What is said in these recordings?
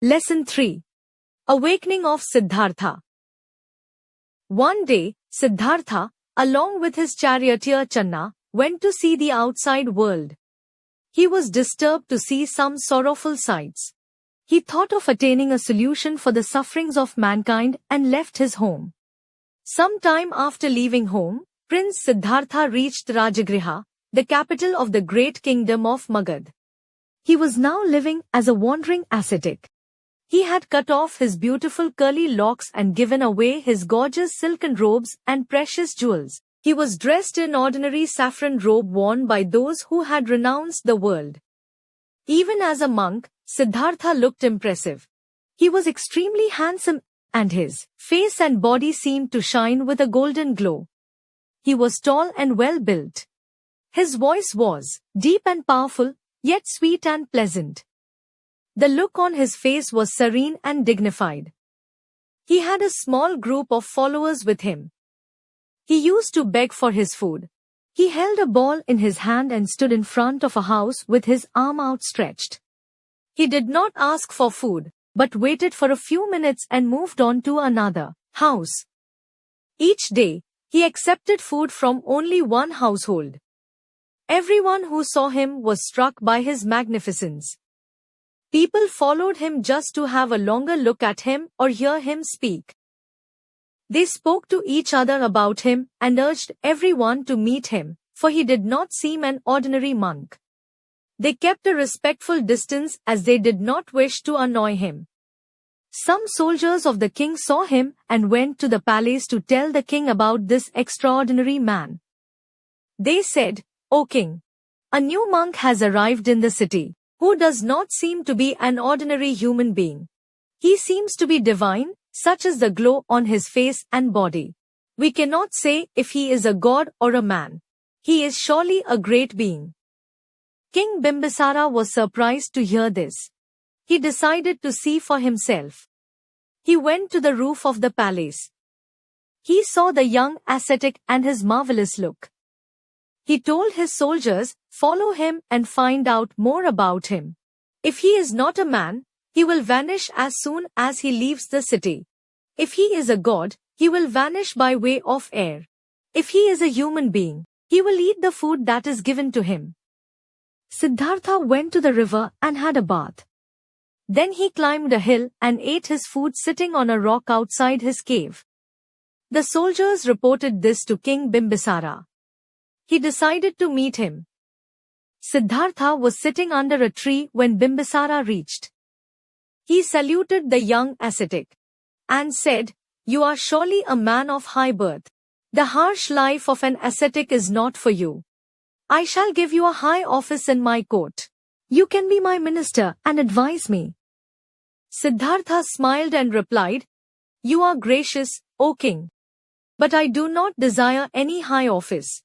Lesson 3. Awakening of Siddhartha. One day, Siddhartha, along with his charioteer Channa, went to see the outside world. He was disturbed to see some sorrowful sights. He thought of attaining a solution for the sufferings of mankind and left his home. Some time after leaving home, Prince Siddhartha reached Rajagriha, the capital of the great kingdom of Magad. He was now living as a wandering ascetic. He had cut off his beautiful curly locks and given away his gorgeous silken robes and precious jewels. He was dressed in ordinary saffron robe worn by those who had renounced the world. Even as a monk, Siddhartha looked impressive. He was extremely handsome, and his face and body seemed to shine with a golden glow. He was tall and well built. His voice was deep and powerful, yet sweet and pleasant. The look on his face was serene and dignified. He had a small group of followers with him. He used to beg for his food. He held a ball in his hand and stood in front of a house with his arm outstretched. He did not ask for food, but waited for a few minutes and moved on to another house. Each day, he accepted food from only one household. Everyone who saw him was struck by his magnificence. People followed him just to have a longer look at him or hear him speak. They spoke to each other about him and urged everyone to meet him, for he did not seem an ordinary monk. They kept a respectful distance as they did not wish to annoy him. Some soldiers of the king saw him and went to the palace to tell the king about this extraordinary man. They said, "O king, a new monk has arrived in the city, who does not seem to be an ordinary human being. He seems to be divine, such is the glow on his face and body. We cannot say if he is a god or a man. He is surely a great being." King Bimbisara was surprised to hear this. He decided to see for himself. He went to the roof of the palace. He saw the young ascetic and his marvelous look. He told his soldiers, "Follow him and find out more about him. If he is not a man, he will vanish as soon as he leaves the city. If he is a god, he will vanish by way of air. If he is a human being, he will eat the food that is given to him." Siddhartha went to the river and had a bath. Then he climbed a hill and ate his food sitting on a rock outside his cave. The soldiers reported this to King Bimbisara. He decided to meet him. Siddhartha was sitting under a tree when Bimbisara reached. He saluted the young ascetic and said, "You are surely a man of high birth. The harsh life of an ascetic is not for you. I shall give you a high office in my court. You can be my minister and advise me." Siddhartha smiled and replied, "You are gracious, O king. But I do not desire any high office.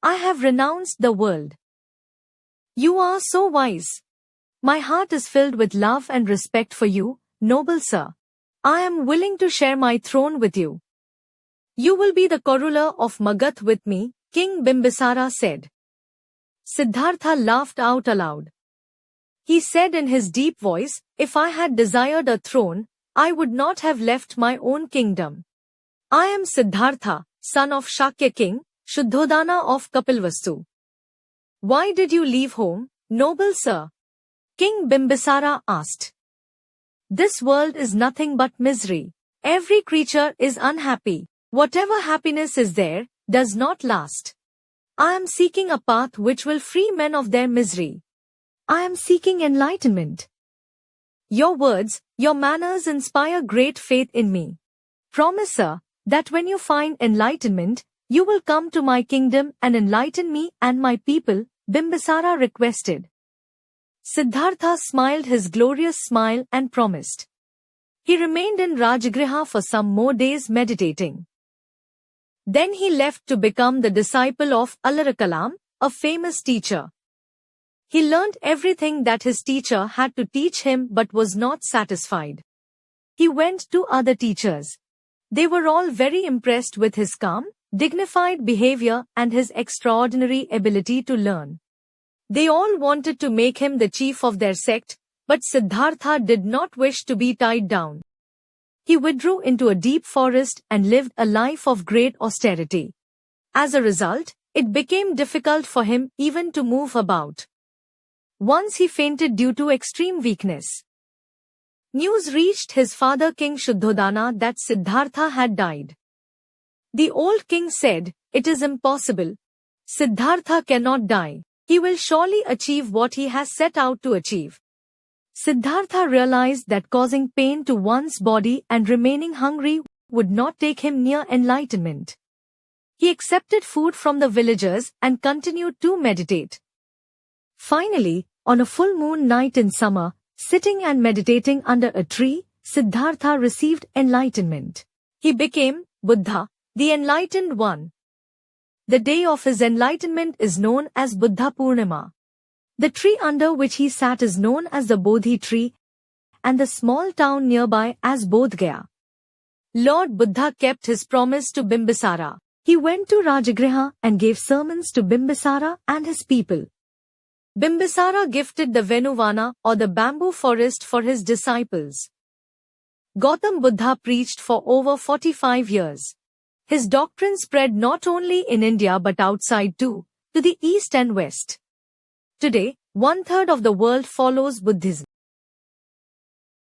I have renounced the world." "You are so wise. My heart is filled with love and respect for you, noble sir. I am willing to share my throne with you." "You will be the co-ruler of Magadh with me," King Bimbisara said. Siddhartha laughed out aloud. He said in his deep voice, "If I had desired a throne, I would not have left my own kingdom. I am Siddhartha, son of Shakya king, Shuddhodana of Kapilvastu." "Why did you leave home, noble sir?" King Bimbisara asked. "This world is nothing but misery. Every creature is unhappy. Whatever happiness is there, does not last. I am seeking a path which will free men of their misery. I am seeking enlightenment. Your words, your manners inspire great faith in me. Promise, sir, that when you find enlightenment, you will come to my kingdom and enlighten me and my people," Bimbisara requested. Siddhartha smiled his glorious smile and promised. He remained in Rajagriha for some more days meditating. Then he left to become the disciple of Alarakalam, a famous teacher. He learnt everything that his teacher had to teach him but was not satisfied. He went to other teachers. They were all very impressed with his calm, dignified behavior and his extraordinary ability to learn. They all wanted to make him the chief of their sect, But Siddhartha did not wish to be tied down. He withdrew into a deep forest and lived a life of great austerity. As a result, it became difficult for him even to move about. Once he fainted due to extreme weakness. News reached his father King Shuddhodana that Siddhartha had died. The old king said, "It is impossible. Siddhartha cannot die. He will surely achieve what he has set out to achieve." Siddhartha realized that causing pain to one's body and remaining hungry would not take him near enlightenment. He accepted food from the villagers and continued to meditate. Finally, on a full moon night in summer, sitting and meditating under a tree, Siddhartha received enlightenment. He became Buddha, the enlightened one. The day of his enlightenment is known as Buddha Purnima. The tree under which he sat is known as the Bodhi tree, and the small town nearby as Bodh Gaya. Lord Buddha kept his promise to Bimbisara. He went to Rajagriha and gave sermons to Bimbisara and his people. Bimbisara gifted the Venuvana or the bamboo forest for his disciples. Gautam Buddha preached for over 45 years. His doctrine spread not only in India but outside too, to the east and west. Today, 1/3 of the world follows Buddhism.